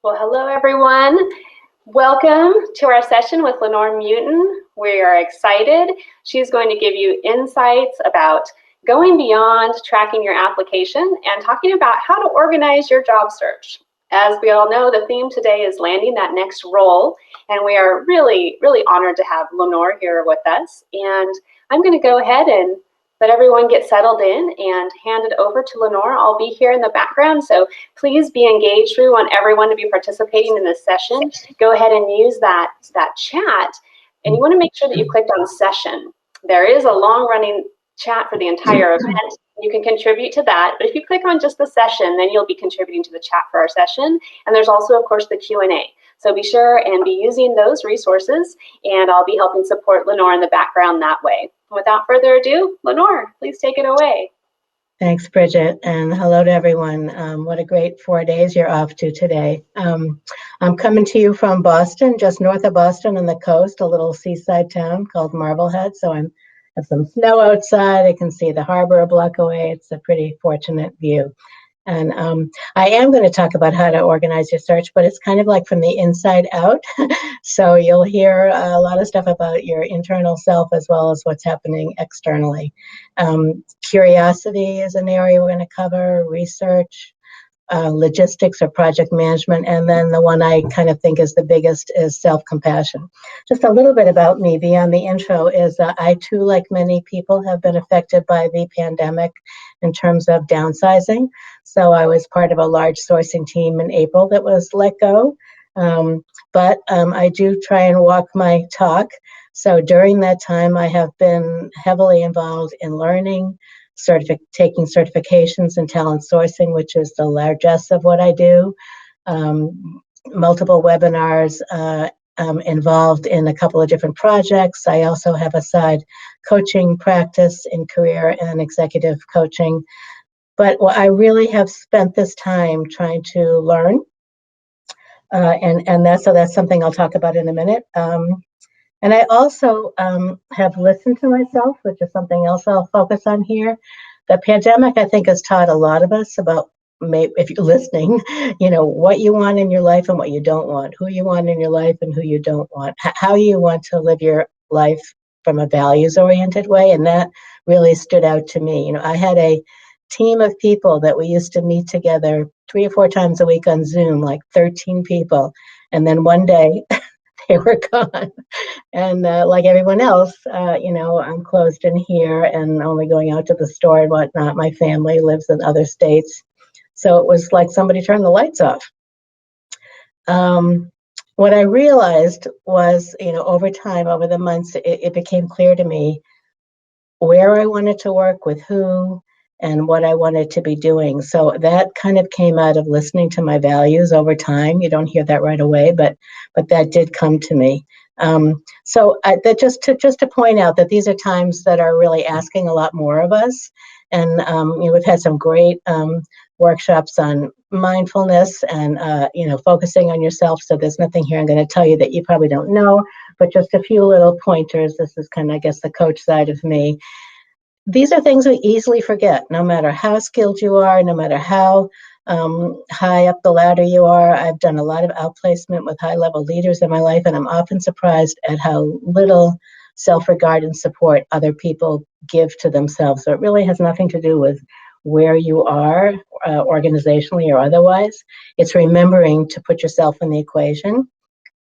Well, hello everyone. Welcome to our session with Lenore Mewton. We are excited. She's going to give you insights about going beyond tracking your application and talking about how to organize your job search. As we all know, the theme today is landing that next role, and we are really, really honored to have Lenore here with us. And I'm going to go ahead and let everyone get settled in and hand it over to Lenore. I'll be here in the background, so please be engaged. We want everyone to be participating in this session. Go ahead and use that chat, and you want to make sure that you clicked on session. There is a long-running chat for the entire event. You can contribute to that, but if you click on just the session, then you'll be contributing to the chat for our session. And there's also, of course, the Q&A. So be sure and be using those resources, and I'll be helping support Lenore in the background that way. Without further ado, Lenore, please take it away. Thanks, Bridget, and hello to everyone. What a great 4 days you're off to today. I'm coming to you from Boston, just north of Boston on the coast, a little seaside town called Marblehead. So I have some snow outside. I can see the harbor a block away. It's a pretty fortunate view. And I am going to talk about how to organize your search, but it's kind of like from the inside out. So you'll hear a lot of stuff about your internal self as well as what's happening externally. Curiosity is an area we're going to cover, research, logistics or project management, and then the one I kind of think is the biggest is self-compassion. Just a little bit about me beyond the intro is I too, like many people, have been affected by the pandemic in terms of downsizing. So I was part of a large sourcing team in April that was let go, but I do try and walk my talk. So during that time, I have been heavily involved in learning, taking certifications in talent sourcing, which is the largesse of what I do, multiple webinars, involved in a couple of different projects. I also have a side coaching practice in career and executive coaching. But I really have spent this time trying to learn, and that's something I'll talk about in a minute. And I also have listened to myself, which is something else I'll focus on here. The pandemic, I think, has taught a lot of us about, if you're listening, what you want in your life and what you don't want, who you want in your life and who you don't want, how you want to live your life from a values-oriented way. And that really stood out to me. I had a team of people that we used to meet together 3 or 4 times a week on Zoom, like 13 people. And then one day, they were gone. And like everyone else, I'm closed in here and only going out to the store and whatnot. My family lives in other states. So it was like somebody turned the lights off. What I realized was, over time, over the months, it became clear to me where I wanted to work, with who, and what I wanted to be doing. So that kind of came out of listening to my values over time. You don't hear that right away, but that did come to me. So just to point out that these are times that are really asking a lot more of us. And we've had some great workshops on mindfulness and focusing on yourself. So there's nothing here I'm going to tell you that you probably don't know, but just a few little pointers. This is kind of, I guess, the coach side of me. These are things we easily forget, no matter how skilled you are, no matter how high up the ladder you are. I've done a lot of outplacement with high-level leaders in my life, and I'm often surprised at how little self-regard and support other people give to themselves. So it really has nothing to do with where you are, organizationally or otherwise. It's remembering to put yourself in the equation.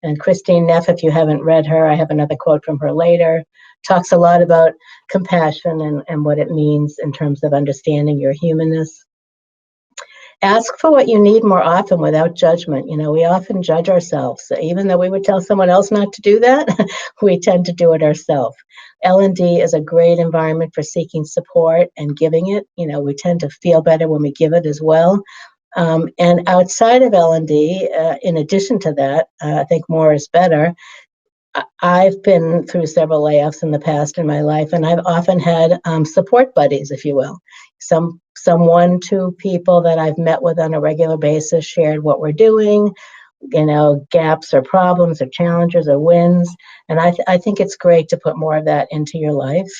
And Christine Neff, if you haven't read her, I have another quote from her later, talks a lot about compassion and what it means in terms of understanding your humanness. Ask for what you need more often without judgment. We often judge ourselves. Even though we would tell someone else not to do that, we tend to do it ourselves. L&D is a great environment for seeking support and giving it. We tend to feel better when we give it as well. And outside of L&D, in addition to that, I think more is better. I've been through several layoffs in the past in my life, and I've often had support buddies, if you will. Some 1-2 people that I've met with on a regular basis, shared what we're doing, gaps or problems or challenges or wins. And I think it's great to put more of that into your life.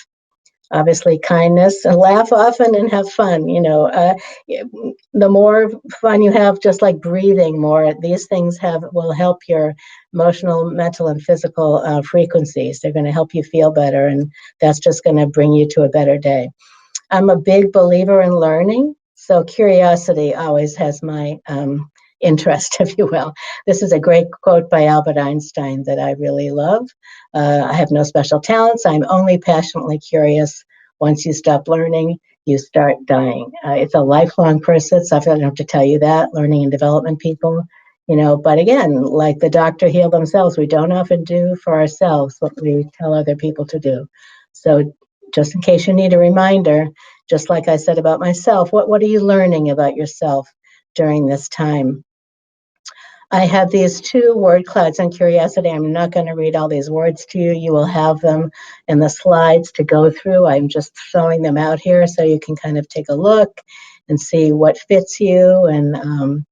obviously kindness, laugh often and have fun. The more fun you have, just like breathing more, these things will help your emotional, mental, and physical frequencies. They're going to help you feel better, and that's just going to bring you to a better day. I'm a big believer in learning, so curiosity always has my interest, if you will. This is a great quote by Albert Einstein that I really love. I have no special talents. I'm only passionately curious. Once you stop learning, you start dying. It's a lifelong process. I don't have to tell you that, learning and development people. But again, like the doctor heal themselves, we don't often do for ourselves what we tell other people to do. So just in case you need a reminder, just like I said about myself, what are you learning about yourself during this time? I have these 2 word clouds on curiosity. I'm not going to read all these words to you. You will have them in the slides to go through. I'm just throwing them out here so you can kind of take a look and see what fits you and,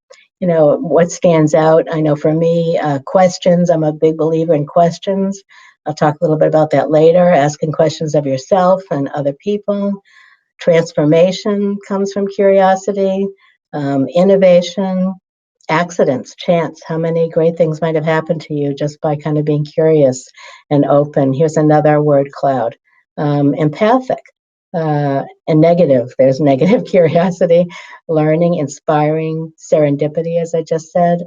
what stands out. I know for me, questions, I'm a big believer in questions. I'll talk a little bit about that later, asking questions of yourself and other people. Transformation comes from curiosity, innovation, accidents, chance, how many great things might have happened to you just by kind of being curious and open. Here's another word cloud. Empathic and negative. There's negative curiosity, learning, inspiring, serendipity, as I just said,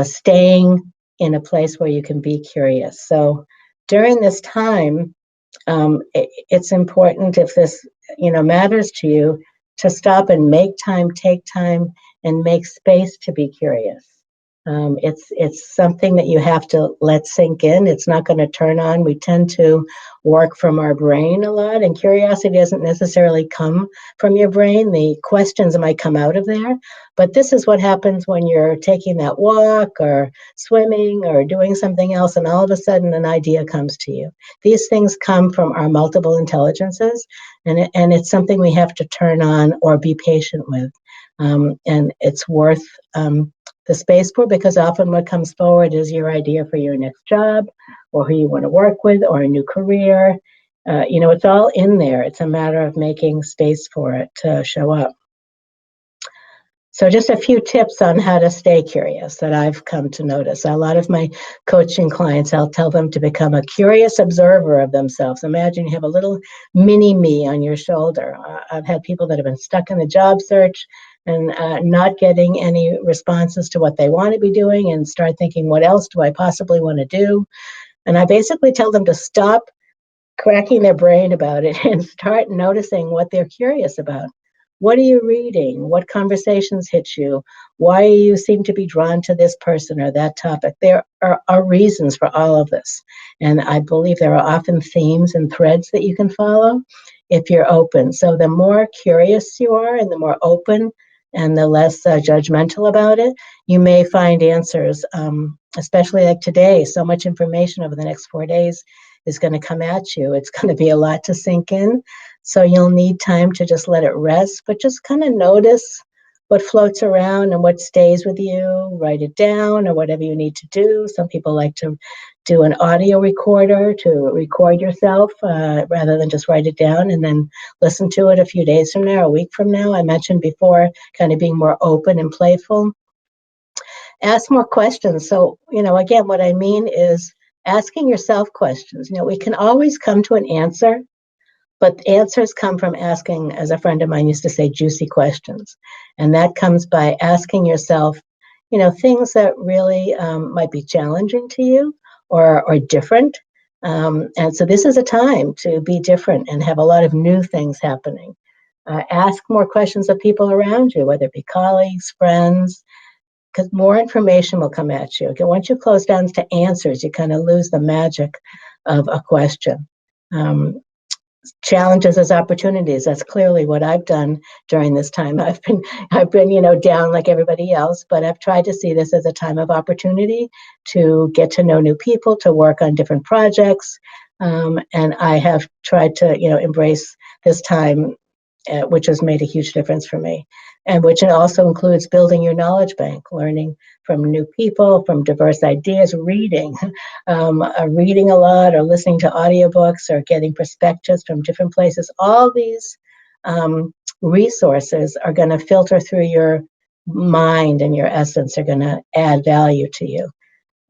staying in a place where you can be curious. So during this time, it's important, if this matters to you, to stop and make time, take time, and make space to be curious. It's something that you have to let sink in. It's not going to turn on. We tend to work from our brain a lot, and curiosity doesn't necessarily come from your brain. The questions might come out of there, but this is what happens when you're taking that walk or swimming or doing something else, and all of a sudden an idea comes to you. These things come from our multiple intelligences, and it's something we have to turn on or be patient with. And it's worth the space for, because often what comes forward is your idea for your next job, or who you want to work with, or a new career. It's all in there. It's a matter of making space for it to show up. So just a few tips on how to stay curious that I've come to notice. A lot of my coaching clients, I'll tell them to become a curious observer of themselves. Imagine you have a little mini me on your shoulder. I've had people that have been stuck in the job search and not getting any responses to what they want to be doing, and start thinking, what else do I possibly want to do? And I basically tell them to stop cracking their brain about it and start noticing what they're curious about. What are you reading? What conversations hit you? Why you seem to be drawn to this person or that topic? There are reasons for all of this. And I believe there are often themes and threads that you can follow if you're open. So the more curious you are and the more open and the less judgmental about it, you may find answers, especially like today. So much information over the next 4 days is going to come at you. It's going to be a lot to sink in. So you'll need time to just let it rest, but just kind of notice what floats around and what stays with you. Write it down or whatever you need to do. Some people like to do an audio recorder to record yourself rather than just write it down and then listen to it a few days from now, a week from now. I mentioned before, kind of being more open and playful. Ask more questions. So, again, what I mean is asking yourself questions. We can always come to an answer, but answers come from asking, as a friend of mine used to say, juicy questions. And that comes by asking yourself, things that really might be challenging to you or different. And so this is a time to be different and have a lot of new things happening. Ask more questions of people around you, whether it be colleagues, friends, because more information will come at you. Okay, once you close down to answers, you kind of lose the magic of a question. Challenges as opportunities. That's clearly what I've done during this time. I've been, down like everybody else, but I've tried to see this as a time of opportunity to get to know new people, to work on different projects. And I have tried to, embrace this time which has made a huge difference for me, and which also includes building your knowledge bank, learning from new people, from diverse ideas, reading, reading a lot, or listening to audiobooks, or getting perspectives from different places. All these resources are going to filter through your mind, and your essence are going to add value to you.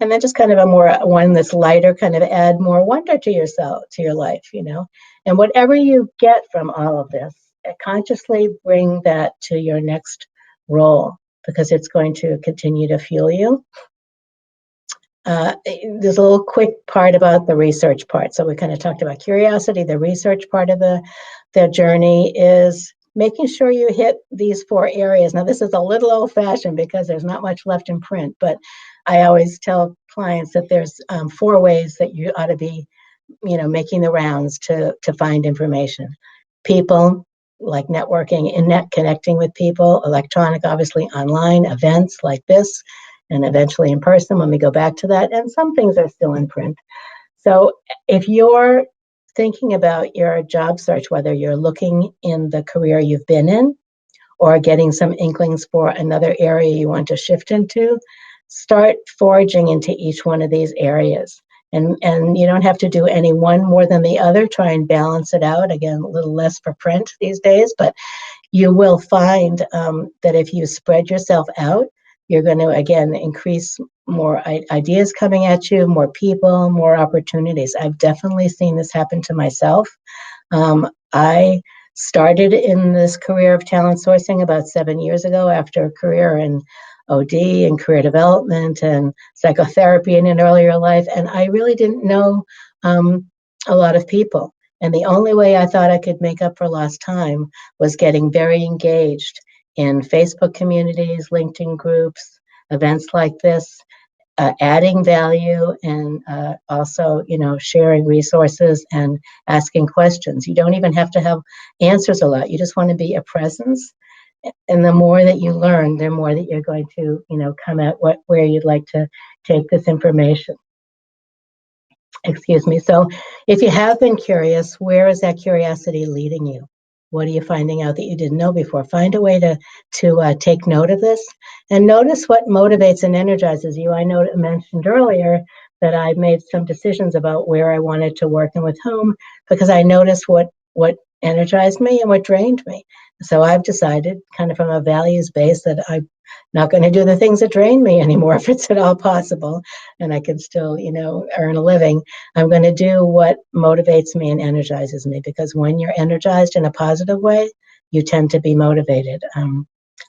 And then just kind of a more one that's lighter, kind of add more wonder to yourself, to your life, you know. And whatever you get from all of this, consciously bring that to your next role, because it's going to continue to fuel you. There's a little quick part about the research part. So we kind of talked about curiosity. The research part of the journey is making sure you hit these 4 areas. Now, this is a little old-fashioned because there's not much left in print, but I always tell clients that there's 4 ways that you ought to be, you know, making the rounds to find information. People, like networking, connecting with people, electronic, obviously online, events like this, and eventually in person when we go back to that, and some things are still in print. So if you're thinking about your job search, whether you're looking in the career you've been in or getting some inklings for another area you want to shift into, start foraging into each one of these areas. And you don't have to do any one more than the other. Try and balance it out. Again, a little less for print these days, but you will find that if you spread yourself out, you're going to, again, increase more ideas coming at you, more people, more opportunities. I've definitely seen this happen to myself. I started in this career of talent sourcing about 7 years ago after a career in OD and career development and psychotherapy in an earlier life. And I really didn't know a lot of people. And the only way I thought I could make up for lost time was getting very engaged in Facebook communities, LinkedIn groups, events like this, adding value, and also, you know, sharing resources and asking questions. You don't even have to have answers a lot. You just want to be a presence. And the more that you learn, the more that you're going to, you know, come at where you'd like to take this information. Excuse me. So if you have been curious, where is that curiosity leading you? What are you finding out that you didn't know before? Find a way to take note of this, and notice what motivates and energizes you. I mentioned earlier that I made some decisions about where I wanted to work and with whom, because I noticed what energized me and what drained me. So I've decided, kind of from a values base, that I'm not going to do the things that drain me anymore if it's at all possible, and I can still, you know, earn a living. I'm going to do what motivates me and energizes me, because when you're energized in a positive way, you tend to be motivated.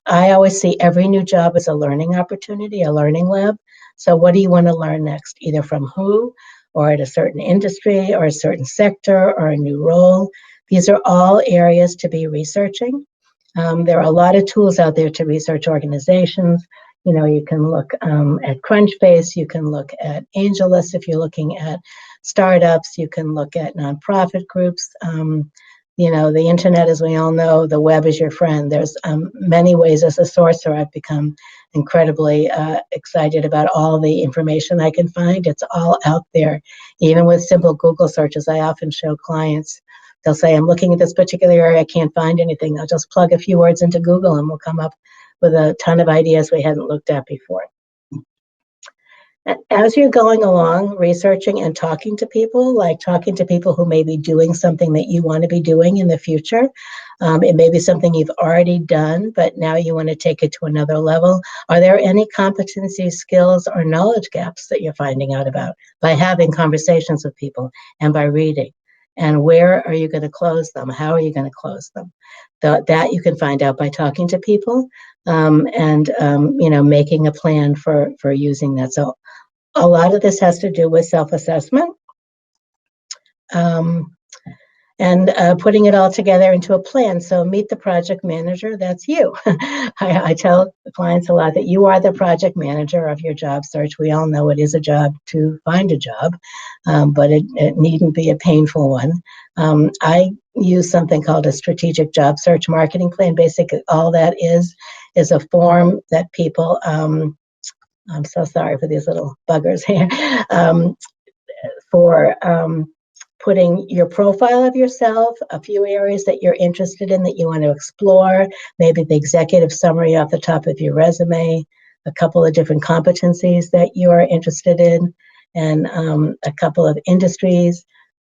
I always see every new job as a learning opportunity, a learning lab. So what do you want to learn next, either from who, or at a certain industry, or a certain sector, or a new role? These are all areas to be researching. There are a lot of tools out there to research organizations. You know, you can look at Crunchbase, you can look at AngelList if you're looking at startups, you can look at nonprofit groups. You know, the internet, as we all know, the web is your friend. There's many ways. As a sourcer, I've become incredibly excited about all the information I can find. It's all out there. Even with simple Google searches, I often show clients, they'll say, I'm looking at this particular area, I can't find anything. I'll just plug a few words into Google and we'll come up with a ton of ideas we hadn't looked at before. As you're going along, researching and talking to people, like talking to people who may be doing something that you want to be doing in the future. It may be something you've already done, but now you want to take it to another level. Are there any competency, skills, or knowledge gaps that you're finding out about by having conversations with people and by reading? And where are you going to close them? How are you going to close them? That you can find out by talking to people and you know, making a plan for using that. So a lot of this has to do with self-assessment and putting it all together into a plan. So meet the project manager, that's you. I tell clients a lot that you are the project manager of your job search. We all know it is a job to find a job, but it needn't be a painful one. I use something called a strategic job search marketing plan. Basically, all that is a form that people, I'm so sorry for these little buggers here, putting your profile of yourself, a few areas that you're interested in that you want to explore, maybe the executive summary off the top of your resume, a couple of different competencies that you are interested in, and a couple of industries,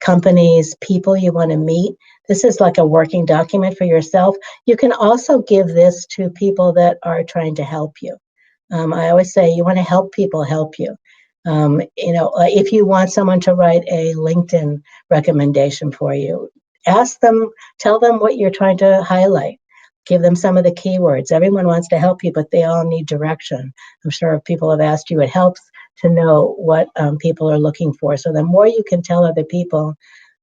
companies, people you want to meet. This is like a working document for yourself. You can also give this to people that are trying to help you. I always say you want to help people help you. If you want someone to write a LinkedIn recommendation for you, ask them, tell them what you're trying to highlight. Give them some of the keywords. Everyone wants to help you, but they all need direction. I'm sure if people have asked you, it helps to know what people are looking for. So the more you can tell other people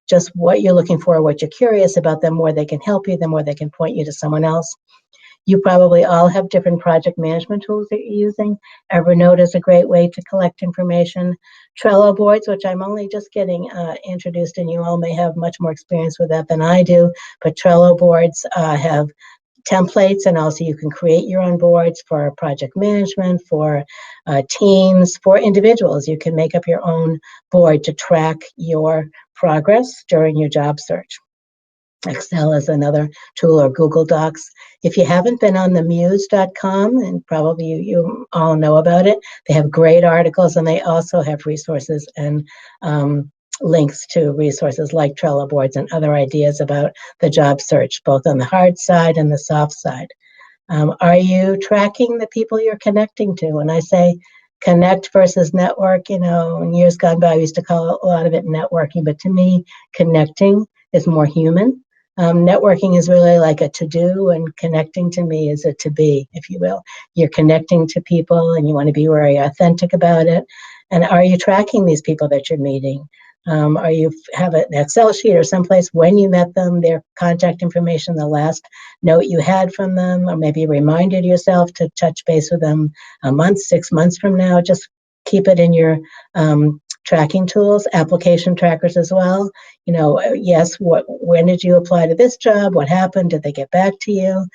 just what you're looking for, what you're curious about, the more they can help you, the more they can point you to someone else. You probably all have different project management tools that you're using. Evernote is a great way to collect information. Trello boards, which I'm only just getting introduced in, you all may have much more experience with that than I do, but Trello boards have templates, and also you can create your own boards for project management, for teams, for individuals. You can make up your own board to track your progress during your job search. Excel is another tool, or Google Docs. If you haven't been on the Muse.com, and probably you all know about it, they have great articles, and they also have resources and links to resources like Trello boards and other ideas about the job search, both on the hard side and the soft side. Are you tracking the people you're connecting to? When I say connect versus network, in years gone by, I used to call a lot of it networking, but to me, connecting is more human. Networking is really like a to-do, and connecting to me is a to-be, if you will. You're connecting to people, and you want to be very authentic about it. And are you tracking these people that you're meeting? Are you have an Excel sheet or someplace when you met them, their contact information, the last note you had from them, or maybe reminded yourself to touch base with them a month, 6 months from now? Just keep it in your tracking tools, application trackers as well. Yes, when did you apply to this job? What happened? Did they get back to you?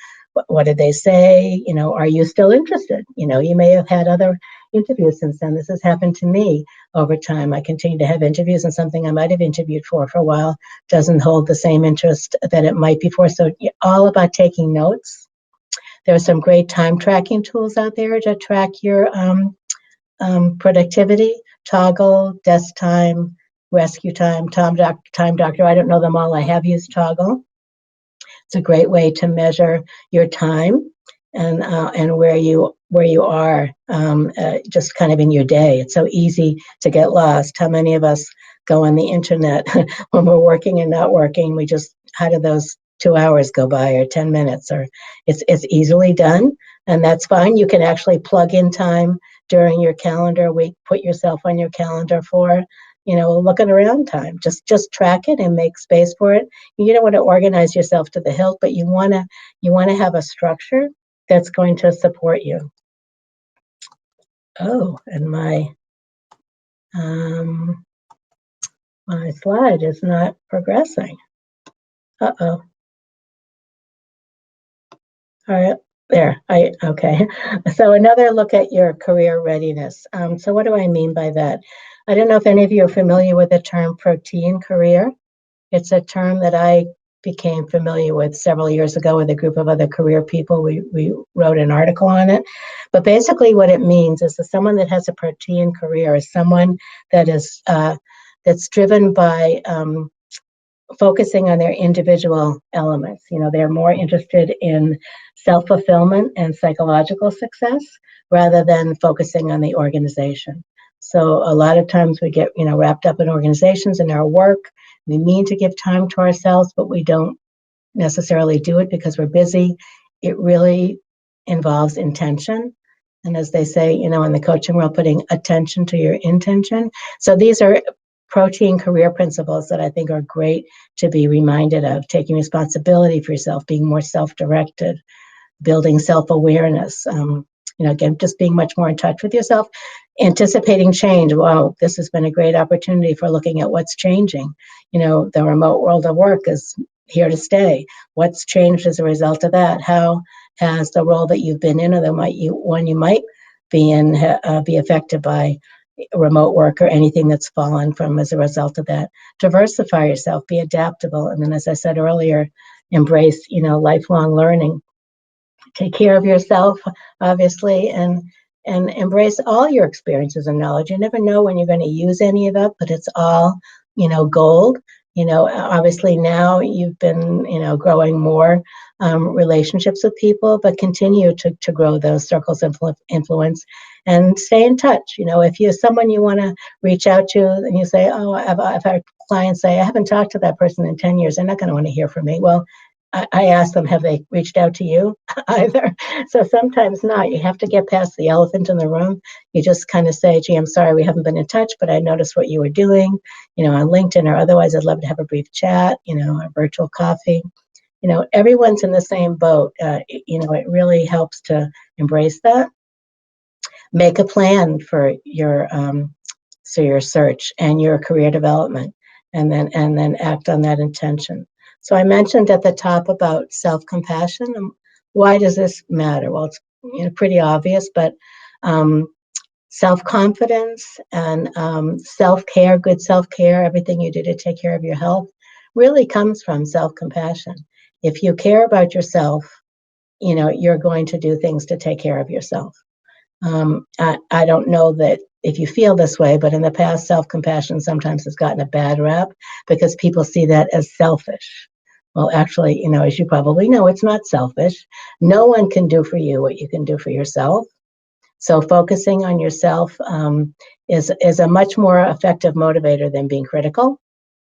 What did they say? Are you still interested? You may have had other interviews since then. This has happened to me over time. I continue to have interviews, and something I might have interviewed for a while doesn't hold the same interest that it might before. So all about taking notes. There are some great time tracking tools out there to track your productivity. Toggle, Desk Time, Rescue Time, Time Doctor. I don't know them all. I have used Toggle. It's a great way to measure your time and where you are, just kind of in your day. It's so easy to get lost. How many of us go on the internet when we're working and not working? How do those 2 hours go by, or 10 minutes? Or it's easily done, and that's fine. You can actually plug in time during your calendar week. Put yourself on your calendar for looking around time. Just track it and make space for it. You don't want to organize yourself to the hilt, but you want to have a structure that's going to support you. Oh, and my slide is not progressing. Uh-oh. All right, there. Okay. So another look at your career readiness. So what do I mean by that? I don't know if any of you are familiar with the term protein career. It's a term that I became familiar with several years ago with a group of other career people. We wrote an article on it. But basically what it means is that someone that has a protein career is someone that is that's driven by focusing on their individual elements. They're more interested in self-fulfillment and psychological success rather than focusing on the organization. So a lot of times we get, wrapped up in organizations and our work. We mean to give time to ourselves, but we don't necessarily do it because we're busy. It really involves intention. And as they say, in the coaching world, putting attention to your intention. So these are protein career principles that I think are great to be reminded of. Taking responsibility for yourself, being more self-directed, building self-awareness, again, just being much more in touch with yourself, anticipating change. Wow, this has been a great opportunity for looking at what's changing. The remote world of work is here to stay. What's changed as a result of that? How has the role that you've been in, or one you might be in, be affected by remote work or anything that's fallen from as a result of that. Diversify yourself, be adaptable, and then, as I said earlier, embrace, lifelong learning. Take care of yourself, obviously, and embrace all your experiences and knowledge. You never know when you're going to use any of it, but it's all, gold. Obviously now you've been, growing more relationships with people, but continue to grow those circles of influence and stay in touch. If you're someone you want to reach out to and you say, oh, I've had clients say, I haven't talked to that person in 10 years. They're not going to want to hear from me. Well, I ask them, have they reached out to you either? So sometimes not. You have to get past the elephant in the room. You just kind of say, gee, I'm sorry we haven't been in touch, but I noticed what you were doing, on LinkedIn or otherwise. I'd love to have a brief chat, a virtual coffee. Everyone's in the same boat. It really helps to embrace that. Make a plan for your search and your career development, and then act on that intention. So I mentioned at the top about self-compassion. Why does this matter? Well, it's pretty obvious, but self-confidence and self-care, good self-care, everything you do to take care of your health really comes from self-compassion. If you care about yourself, you're going to do things to take care of yourself. I don't know that if you feel this way, but in the past, self-compassion sometimes has gotten a bad rap because people see that as selfish. Well, actually, as you probably know, it's not selfish. No one can do for you what you can do for yourself. So focusing on yourself is a much more effective motivator than being critical,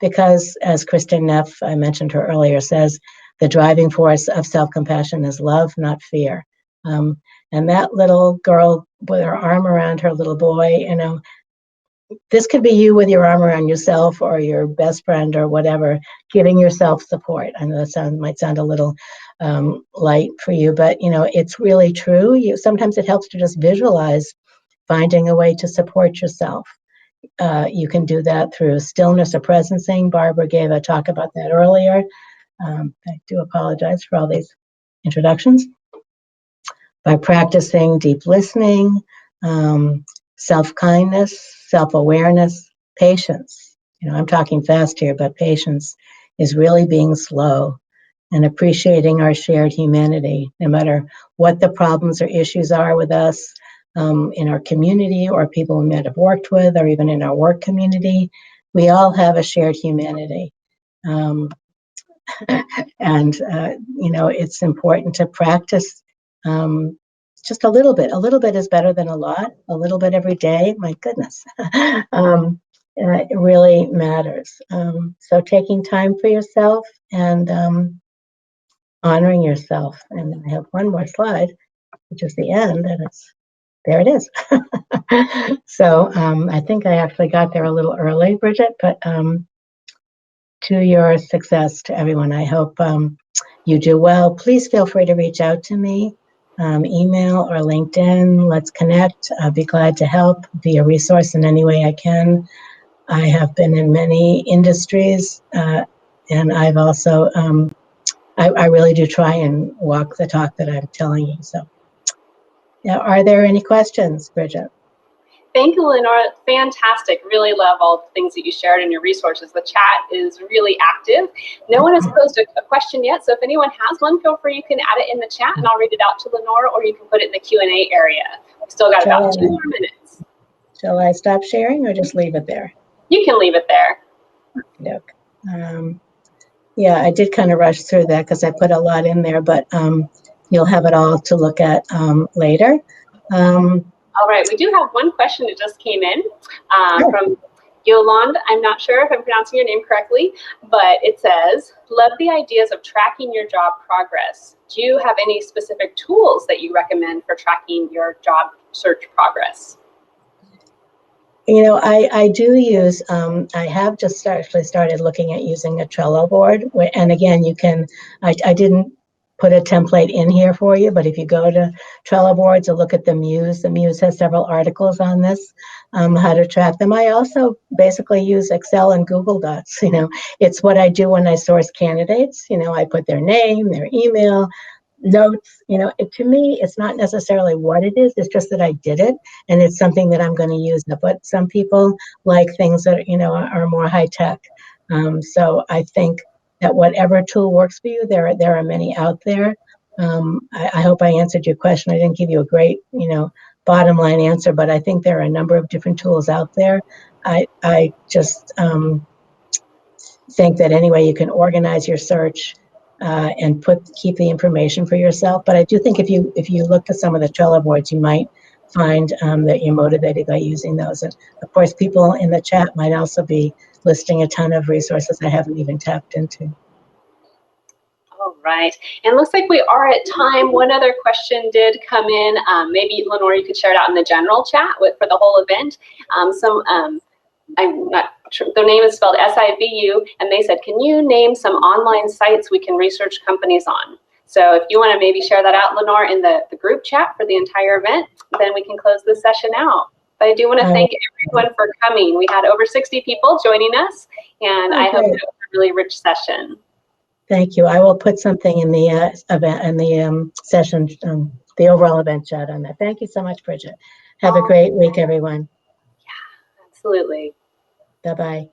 because as Kristen Neff, I mentioned her earlier, says, the driving force of self-compassion is love, not fear. And that little girl with her arm around her little boy, this could be you with your arm around yourself or your best friend or whatever, giving yourself support. I know that might sound a little light for you, but it's really true. Sometimes it helps to just visualize finding a way to support yourself. You can do that through stillness or presencing. Barbara gave a talk about that earlier. I do apologize for all these introductions. By practicing deep listening, self-kindness, self-awareness, patience. I'm talking fast here, but patience is really being slow and appreciating our shared humanity, no matter what the problems or issues are with us in our community or people we might have worked with or even in our work community. We all have a shared humanity. And, it's important to practice just a little bit. A little bit is better than a lot. A little bit every day, my goodness. It really matters. So taking time for yourself and honoring yourself. And I have one more slide, which is the end, and there it is. So I think I actually got there a little early, Bridget, but to your success, to everyone, I hope you do well. Please feel free to reach out to me, email or LinkedIn. Let's connect. I'll be glad to help, be a resource in any way I can. I have been in many industries, and I've also, I really do try and walk the talk that I'm telling you. So, yeah, are there any questions, Bridget? Thank you, Lenore. Fantastic. Really love all the things that you shared in your resources. The chat is really active. No one has posed a question yet, so if anyone has one, feel free. You can add it in the chat, and I'll read it out to Lenore, or you can put it in the Q&A area. We've still got about 2 more minutes. Shall I stop sharing or just leave it there? You can leave it there. Yeah, I did kind of rush through that because I put a lot in there, but you'll have it all to look at later. All right, we do have one question that just came in from Yolande. I'm not sure if I'm pronouncing your name correctly, but it says, love the ideas of tracking your job progress. Do you have any specific tools that you recommend for tracking your job search progress? I do use, I have just actually started looking at using a Trello board. And again, you can, I didn't put a template in here for you, but if you go to Trello boards or look at the Muse has several articles on this, how to track them. I also basically use Excel and Google Docs. It's what I do when I source candidates. I put their name, their email, notes, to me, it's not necessarily what it is, it's just that I did it and it's something that I'm going to use. But some people like things that, are more high tech. So I think that whatever tool works for you, there are many out there. I hope I answered your question. I didn't give you a great, bottom line answer, but I think there are a number of different tools out there. I just think that anyway, you can organize your search and keep the information for yourself. But I do think if you look at some of the Trello boards, you might find that you're motivated by using those. And of course, people in the chat might also be listing a ton of resources I haven't even tapped into. All right, and looks like we are at time. One other question did come in. Maybe Lenore, you could share it out in the general chat for the whole event. I'm not sure, their name is spelled SIVU, and they said, can you name some online sites we can research companies on? So if you want to maybe share that out, Lenore, in the group chat for the entire event, then we can close this session out. But I do want to thank everyone for coming. We had over 60 people joining us, and I hope it was a really rich session. Thank you. I will put something in the event, in the session, the overall event chat on that. Thank you so much, Bridget. Have a great week, everyone. Yeah, absolutely. Bye-bye.